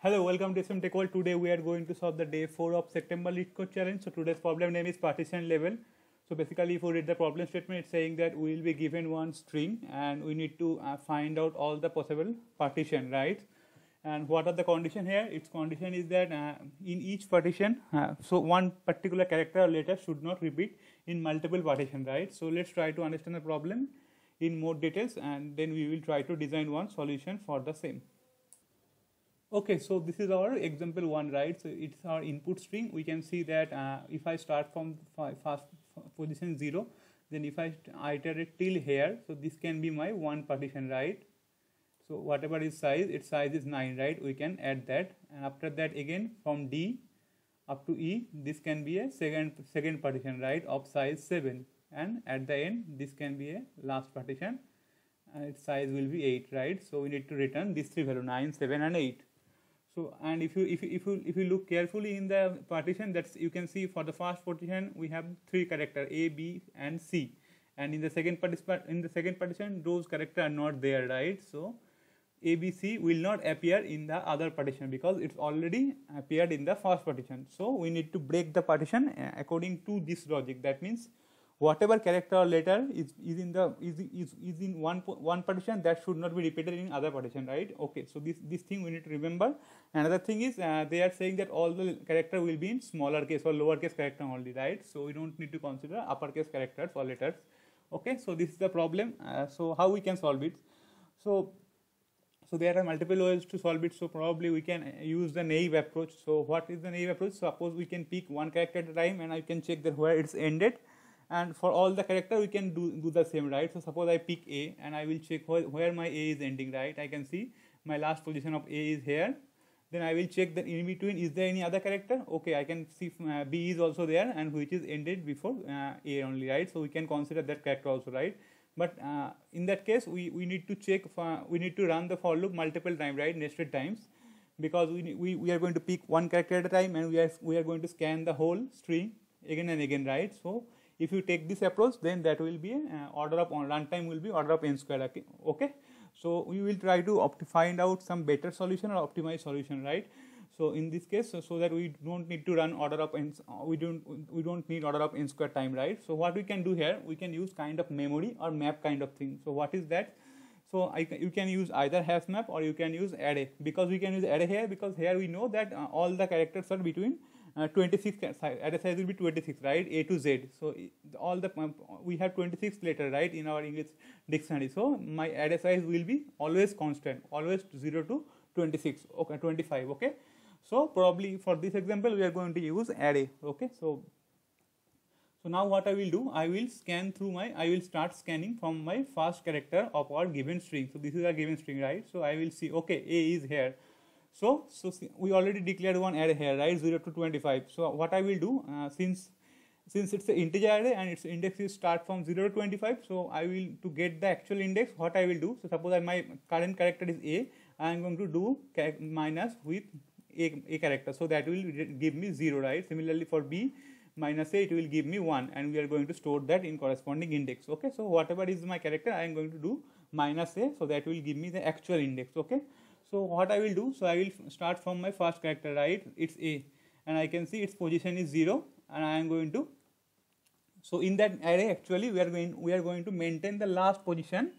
Hello, welcome to SM Tech World. Today we are going to solve the day 4 of September Leet Code Challenge. So today's problem name is partition level. So basically if we read the problem statement, it's saying that we will be given one string and we need to find out all the possible partition, right? And what are the condition here? Its condition is that in each partition, so one particular character or letter should not repeat in multiple partition, right? So let's try to understand the problem in more details and then we will try to design one solution for the same. Okay, so this is our example one, right? So it's our input string. We can see that if I start from first position 0, then if I iterate till here, so this can be my one partition, right? So whatever is size, its size is 9, right? We can add that, and after that again from D up to E, this can be a second partition, right, of size 7, and at the end this can be a last partition, and its size will be 8, right? So we need to return these three values 9, 7, and 8. So and if you look carefully in the partition, that's you can see for the first partition we have three characters A, B, and C, and in the second partition those characters are not there, right? So A, B, C will not appear in the other partition because it's already appeared in the first partition. So we need to break the partition according to this logic. That means whatever character or letter is in one partition, that should not be repeated in other partition, right? Okay, so this thing we need to remember. Another thing is they are saying that all the character will be in smaller case or lower case character only, right? So we don't need to consider uppercase characters or letters. Okay, so this is the problem. So how we can solve it? So there are multiple ways to solve it. So probably we can use the naive approach. So what is the naive approach? Suppose we can pick one character at a time and I can check that where it's ended. And for all the character we can do the same, right? So suppose I pick A and I will check where my A is ending, right? I can see my last position of A is here. Then I will check that in between is there any other character. Okay, I can see B is also there and which is ended before A only, right? So we can consider that character also, right? But in that case we need to check we need to run the for loop multiple times, right? Nested times, because we are going to pick one character at a time and we are going to scan the whole string again and again, right? So if you take this approach, then that will be order of runtime will be order of n square. Okay, so we will try to find out some better solution or optimized solution, right? So in this case, so that we don't need to run order of n, we don't need order of n square time, right? So what we can do here, we can use kind of memory or map kind of thing. So what is that? So you can use either hash map or you can use array. Because we can use array here, because here we know that all the characters are between 26 array size will be 26, right? A to Z. So all the we have 26 letter, right, in our English dictionary. So my array size will be always constant, always 0 to 26. Okay, 25. Okay. So probably for this example we are going to use array. Okay. So now what I will do, I will start scanning from my first character of our given string. So this is a given string, right? So I will see, okay, A is here. So we already declared one array here, right? 0 to 25. So what I will do, since it's an integer array and its index is start from 0 to 25, so I will, to get the actual index, what I will do, so suppose my current character is A, I am going to do minus with a character, so that will give me 0, right? Similarly for B minus A, it will give me 1, and we are going to store that in corresponding index. Okay, so whatever is my character, I am going to do minus A, so that will give me the actual index. Okay, so what I will do, so I will start from my first character, right? It's A, and I can see its position is 0, and I am going to, so in that array actually we are going to maintain the last position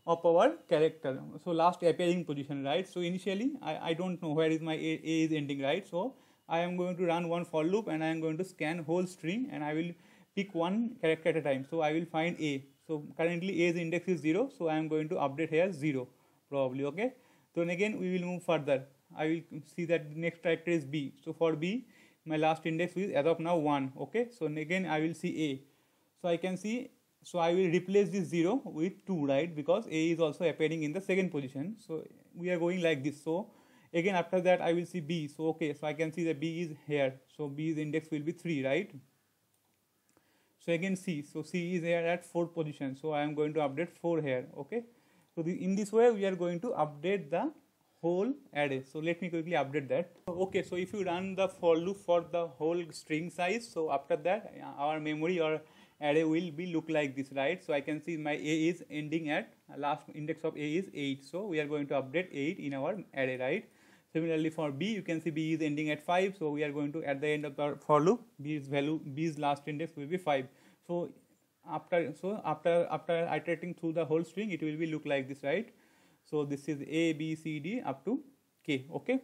of our character, so last appearing position, right? So initially I don't know where is my A is ending, right? So I am going to run one for loop and I am going to scan whole string and I will pick one character at a time. So I will find A. So currently A's index is 0, so I am going to update here 0 probably. Okay, then again we will move further. I will see that the next character is B. So for B my last index is as of now 1. Okay, so again I will see A. So I can see, so I will replace this 0 with 2, right? Because A is also appearing in the second position. So we are going like this. So again after that I will see B. So okay, so I can see that B is here. So B's index will be 3, right? So again C. So C is here at 4th position. So I am going to update 4 here. Okay. So in this way we are going to update the whole array. So let me quickly update that. Okay, so if you run the for loop for the whole string size, so after that our memory or array will be look like this, right? So I can see my A is ending at last index of A is 8. So we are going to update 8 in our array, right? Similarly for B, you can see B is ending at 5, so we are going to, at the end of the for loop, B's last index will be 5. So after iterating through the whole string, it will be look like this, right? So this is A, B, C, D up to K, okay?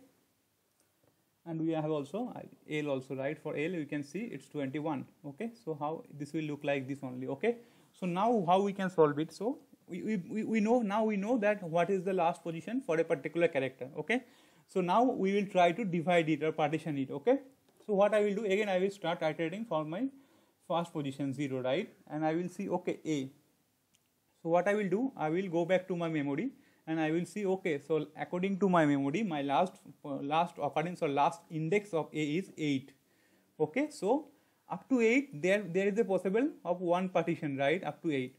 And we have also L also, right? For L, you can see it's 21, okay? So how this will look like this only, okay? So now how we can solve it? So we know that what is the last position for a particular character, okay? So now we will try to divide it or partition it, okay? So what I will do, again I will start iterating for my first position 0, right? And I will see, okay, A. So what I will do, I will go back to my memory and I will see, okay, so according to my memory, my last occurrence or last index of A is 8, okay? So up to 8, there is a possible of one partition, right? Up to 8,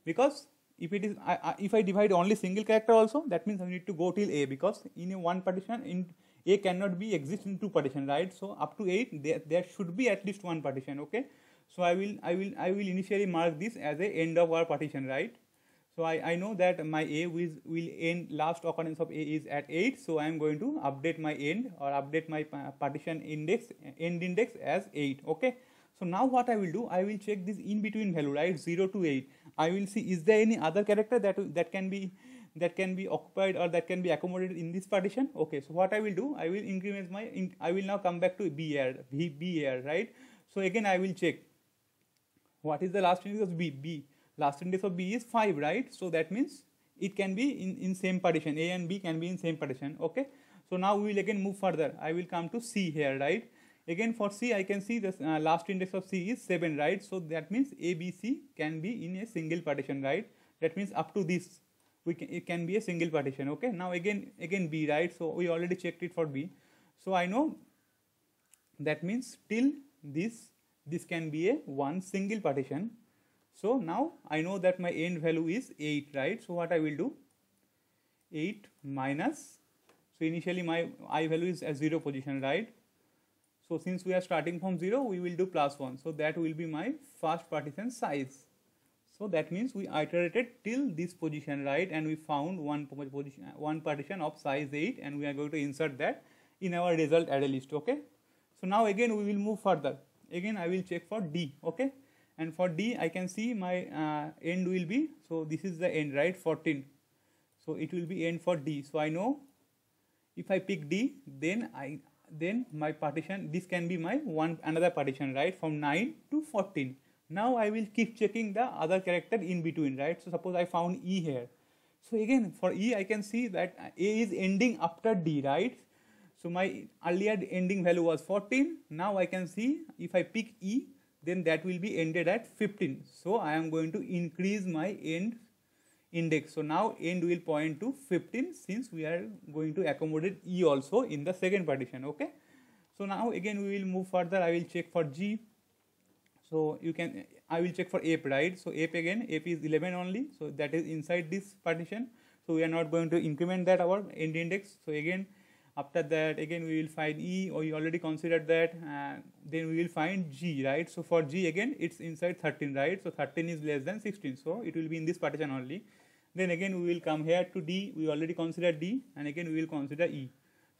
because if it is if I divide only single character also, that means I need to go till A, because in a one partition, in A cannot be exist in two partition, right? So up to 8, there should be at least one partition, okay? So I will initially mark this as a end of our partition, right? So I know that my A will end, last occurrence of A is at 8, so I am going to update my end or update my partition index, end index as 8, okay? So now what I will do, I will check this in between value, right? 0 to 8. I will see, is there any other character that can be occupied or that can be accommodated in this partition? Okay, so what I will do, I will increment I will now come back to B here, right? So again I will check what is the last index of B. Last index of B is 5, right? So that means it can be in same partition. A and B can be in same partition, okay? So now we will again move further. I will come to C here, right? Again for C, I can see the last index of C is 7, right? So that means A, B, C can be in a single partition, right? That means up to this, it can be a single partition, okay? Now again B, right? So we already checked it for B. So I know that means till this can be a one single partition. So now I know that my end value is 8, right? So what I will do, 8 minus, so initially my I value is at 0 position, right? So since we are starting from 0, we will do plus 1. So that will be my first partition size. So that means we iterated till this position, right? And we found one partition of size 8, and we are going to insert that in our result array list, okay? So now again we will move further. Again I will check for D, okay? And for D, I can see my end will be, so this is the end, right? 14. So it will be end for D. So I know if I pick D, then my partition, this can be my another partition, right? From 9 to 14. Now I will keep checking the other character in between, right? So suppose I found E here. So again for E, I can see that A is ending after D, right? So my earlier ending value was 14. Now I can see if I pick E, then that will be ended at 15. So I am going to increase my end index. So now end will point to 15, since we are going to accommodate E also in the second partition, okay? So now again we will move further. I will check for G. So I will check for ape, right? So ape is 11 only. So that is inside this partition. So we are not going to increment that our end index. So again, after that, again we will find E, or we already considered that, then we will find G, right? So for G, again it's inside 13, right? So 13 is less than 16, so it will be in this partition only. Then again we will come here to D, we already considered D, and again we will consider E.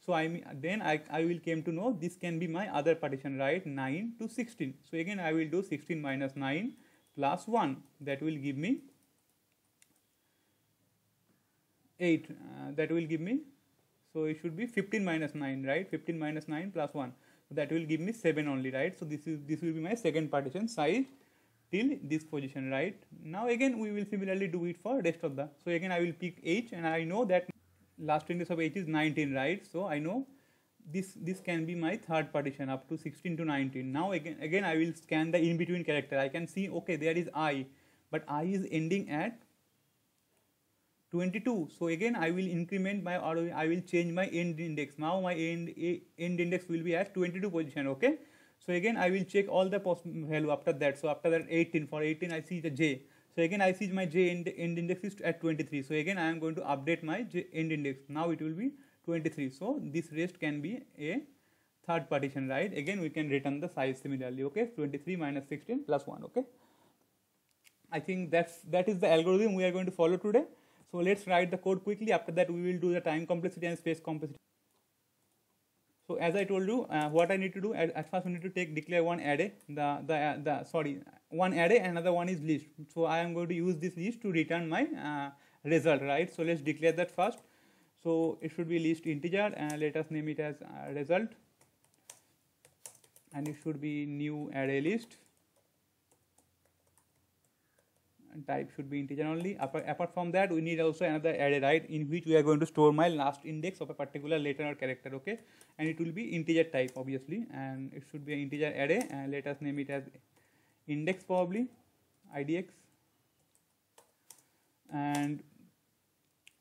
So I will came to know this can be my other partition, right? 9 to 16. So again I will do 16 minus 9 plus 1, that will give me 8, that will give me, so it should be 15 minus 9, right? 15 minus 9 plus 1. So that will give me 7 only, right? So this will be my second partition size till this position, right? Now again we will similarly do it for rest of the. So again I will pick H, and I know that last index of H is 19, right? So I know this can be my third partition up to 16 to 19. Now again I will scan the in between character. I can see, okay, there is I, but I is ending at 22. So again I will increment my, or I will change my end index. Now my end index will be at 22 position, okay? So again I will check all the value after that. So after that 18, for 18 I see the J. So again I see my J end index is at 23. So again I am going to update my J end index. Now it will be 23. So this rest can be a third partition, right? Again we can return the size similarly, okay? 23 minus 16 plus 1, okay? I think that is the algorithm we are going to follow today. So let's write the code quickly. After that we will do the time complexity and space complexity. So as I told you, what I need to do at first we need to declare one array, one array, another one is list. So I am going to use this list to return my result, right? So let's declare that first. So it should be list integer, and let us name it as result, and it should be new array list, and type should be integer only. Apart from that, we need also another array, right, in which we are going to store my last index of a particular letter or character, okay, and it will be integer type obviously, and it should be an integer array, and let us name it as index, probably idx, and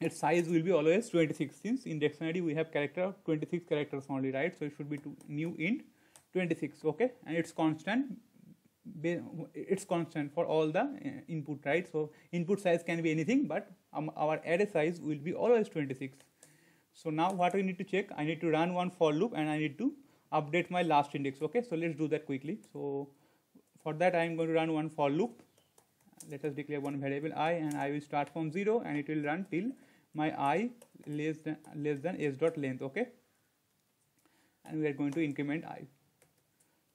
its size will be always 26, since in dictionary we have character of 26 characters only, right? So it should be new int 26, okay, and it's constant for all the input, right? So input size can be anything, but our array size will be always 26. So now what we need to check, I need to run one for loop, and I need to update my last index, okay. So let's do that quickly. So for that I am going to run one for loop. Let us declare one variable I, and I will start from 0, and it will run till my I less than s dot length, okay, and we are going to increment I.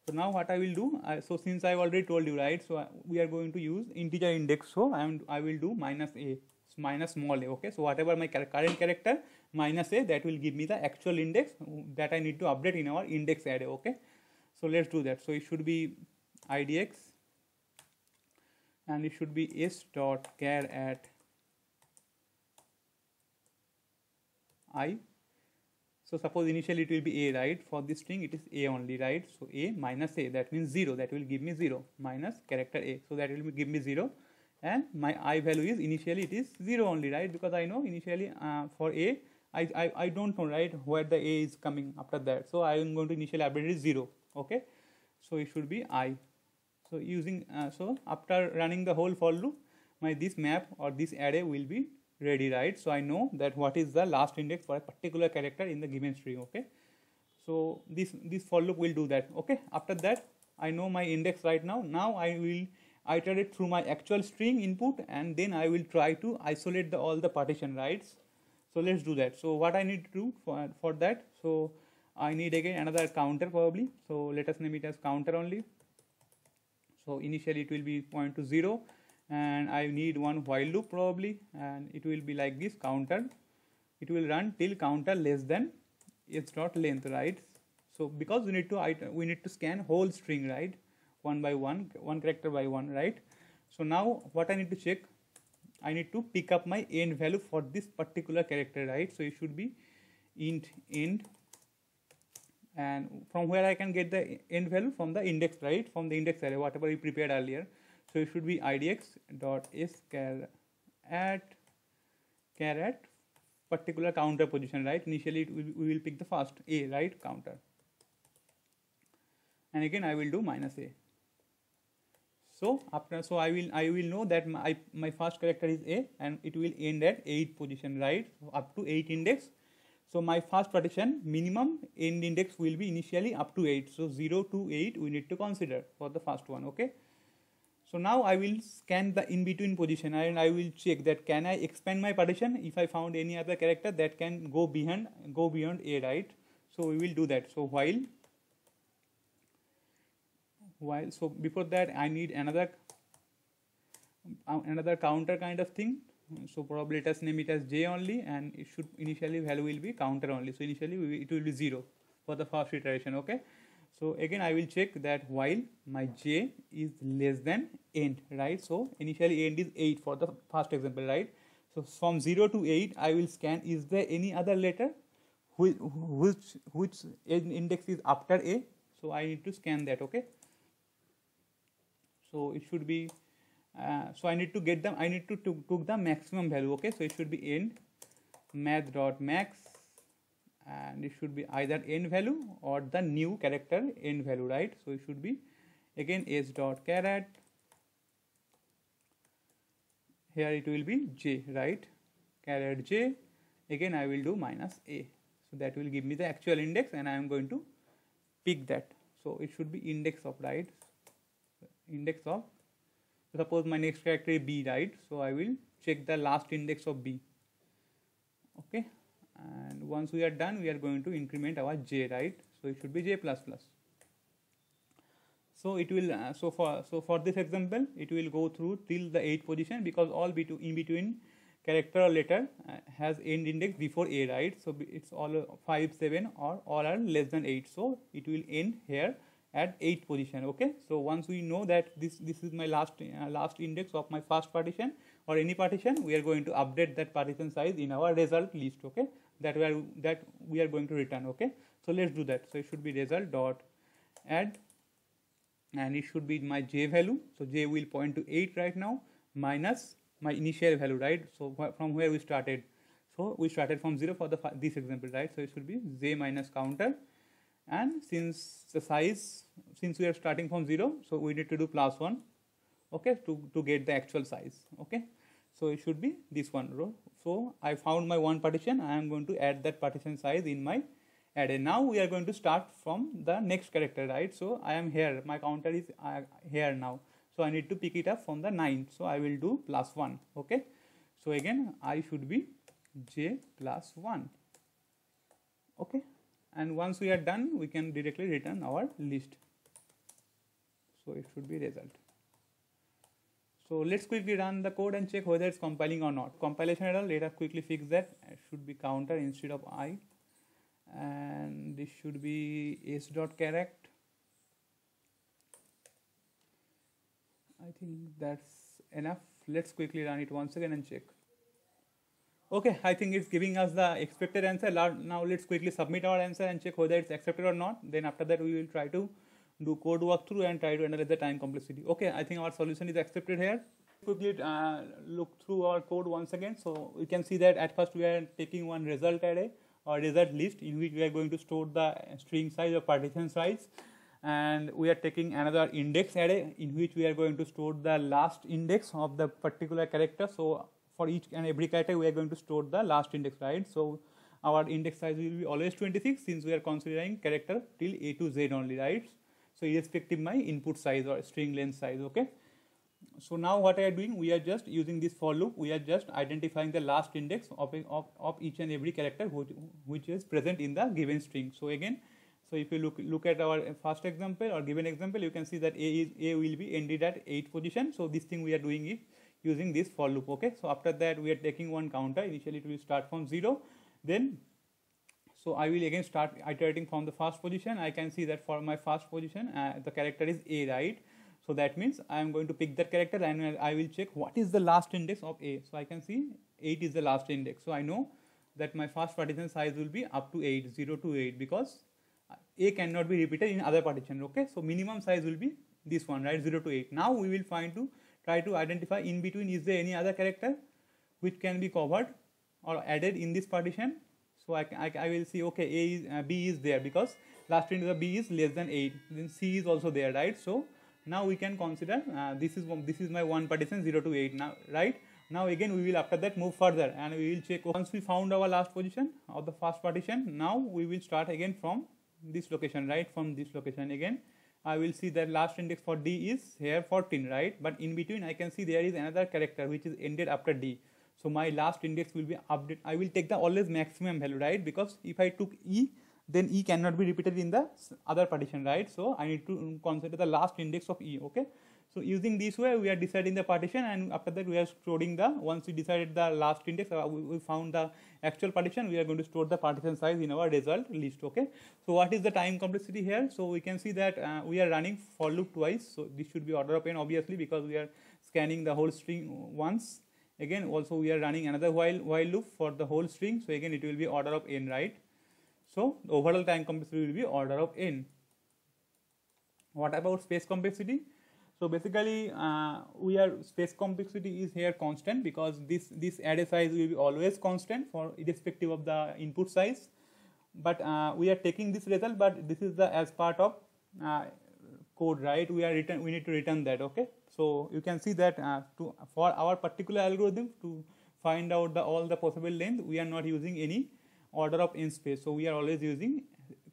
So now what I will do, so since I have already told you, right, so we are going to use integer index, so I will do minus a, minus small a, okay. So whatever my current character minus a, that will give me the actual index that I need to update in our index array, okay. So let's do that. So it should be idx, and it should be s dot char at I. So suppose initially it will be a, right? For this string it is a only, right? So a minus a, that means 0, that will give me 0, minus character a, so that will give me 0, and my I value is initially it is 0 only, right? Because I know initially for a I don't know, right, where the a is coming after that, so I am going to initially update it 0, okay. So it should be I. So using so after running the whole for loop, my this map or this array will be ready, right? So I know that what is the last index for a particular character in the given string, okay. So this for loop will do that, okay. After that I know my index right now. Now I will iterate through my actual string input, and then I will try to isolate all the partition, right? So let's do that. So what I need to do for that, so I need again another counter probably. So let us name it as counter only. So initially it will be point to 0, and I need one while loop probably, and it will be like this counter. It will run till counter less than s dot length, right? So because we need to scan whole string, right, one by one character by one, right? So now what I need to check, I need to pick up my end value for this particular character, right? So it should be int end, and from where I can get the end value, from the index, right, from the index array whatever we prepared earlier. So it should be idx dot s char at particular counter position, right? Initially we will pick the first a, right, counter, and again I will do minus a. So I will know that my first character is a, and it will end at 8th position, right, up to 8 index. So my first partition minimum end index will be initially up to 8. So 0 to 8 we need to consider for the first one, okay. So now I will scan the in between position, and I will check that can I expand my partition if I found any other character that can go beyond a, right. So we will do that. So while so before that I need another counter kind of thing. So probably let us name it as j only, and it should initially value will be counter only. So initially it will be 0 for the first iteration, okay. So again I will check that while my j is less than end, right. So initially end is 8 for the first example, right. So from 0 to 8 I will scan, is there any other letter which index is after a. So I need to scan that, okay. So it should be so I need to get them, I need to took the maximum value, okay. So it should be end math dot max, and it should be either end value or the new character end value, right. So it should be again s dot char at, here it will be j, right, char at j, again I will do minus a. So that will give me the actual index, and I am going to pick that. So it should be index of, right, index of, suppose my next character is b, right. So I will check the last index of b, okay, and once we are done, we are going to increment our j, right? So it should be j plus plus. So it will so for this example, it will go through till the 8th position, because all in between character or letter has end index before a, right? So it's all 5, 7 or all are less than 8. So it will end here at 8th position. Okay. So once we know that this is my last index of my first partition or any partition, we are going to update that partition size in our result list. Okay. That we are going to return. Okay. So let's do that. So it should be result dot add, and it should be my j value. So j will point to 8 right now, minus my initial value, right? So from where we started. So we started from 0 for this example, right? So it should be j minus counter, and since we are starting from 0, so we need to do plus 1, okay, to get the actual size. Okay, so it should be this one row. So I found my one partition. I am going to add that partition size in my array. Now we are going to start from the next character, right? So I am here, my counter is here now, so I need to pick it up from the 9. So I will do plus 1. Okay, so again I should be j plus 1. Okay, and once we are done, we can directly return our list. So it should be result. So let's quickly run the code and check whether it's compiling or not. Compilation error, let us quickly fix that. It should be counter instead of I, and this should be s dot correct. I think that's enough. Let's quickly run it once again and check. Okay, I think it's giving us the expected answer. Now let's quickly submit our answer and check whether it's accepted or not. Then after that, we will try to do code walkthrough and try to analyze the time complexity. Okay, I think our solution is accepted here. Quickly look through our code once again. So we can see that at first we are taking one result array or result list in which we are going to store the string size or partition size, and we are taking another index array in which we are going to store the last index of the particular character. So for each and every character, we are going to store the last index, right? So our index size will be always 26, since we are considering character till A to Z only, right? So irrespective my input size or string length size. Okay, so now what I am doing, we are just using this for loop. We are just identifying the last index of each and every character which is present in the given string. So again, so if you look at our first example or given example, you can see that A will be ended at 8th position. So this thing we are doing it using this for loop. Okay, so after that we are taking one counter. Initially it will start from 0. Then so I will again start iterating from the first position. I can see that for my first position the character is A, right? So that means I am going to pick that character and I will check what is the last index of A. So I can see 8 is the last index. So I know that my first partition size will be up to 8, 0 to 8, because A cannot be repeated in other partition. Okay, so minimum size will be this one, right? 0 to 8. Now we will try to identify in between, is there any other character which can be covered or added in this partition. So I will see, okay, B is there because last index of B is less than 8. Then C is also there, right? So now we can consider this is my one partition 0 to 8 now, right? Now again we will after that move further and we will check once we found our last position of the first partition. Now we will start again from this location, right? From this location again I will see that last index for D is here 14, right? But in between I can see there is another character which is ended after D. So my last index will be update. I will take the always maximum value, right? Because if I took E, then E cannot be repeated in the other partition, right? So I need to consider the last index of E. Okay, so using this way we are deciding the partition, and after that we are storing once we decided the last index, we found the actual partition, we are going to store the partition size in our result list. Okay, so what is the time complexity here? So we can see that we are running for loop twice. So this should be order of n, obviously, because we are scanning the whole string once. Again also we are running another while loop for the whole string. So again it will be order of n, right? So the overall time complexity will be order of n. What about space complexity? So basically space complexity is here constant, because this array size will be always constant for irrespective of the input size. But we are taking this result, but this is as part of code, right? We need to return that. Okay, so you can see that for our particular algorithm to find out all the possible length, we are not using any order of n space. So we are always using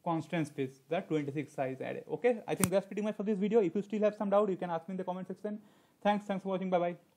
constant space, the 26 size array. Okay, I think that's pretty much for this video. If you still have some doubt, you can ask me in the comment section. Thanks for watching. Bye bye.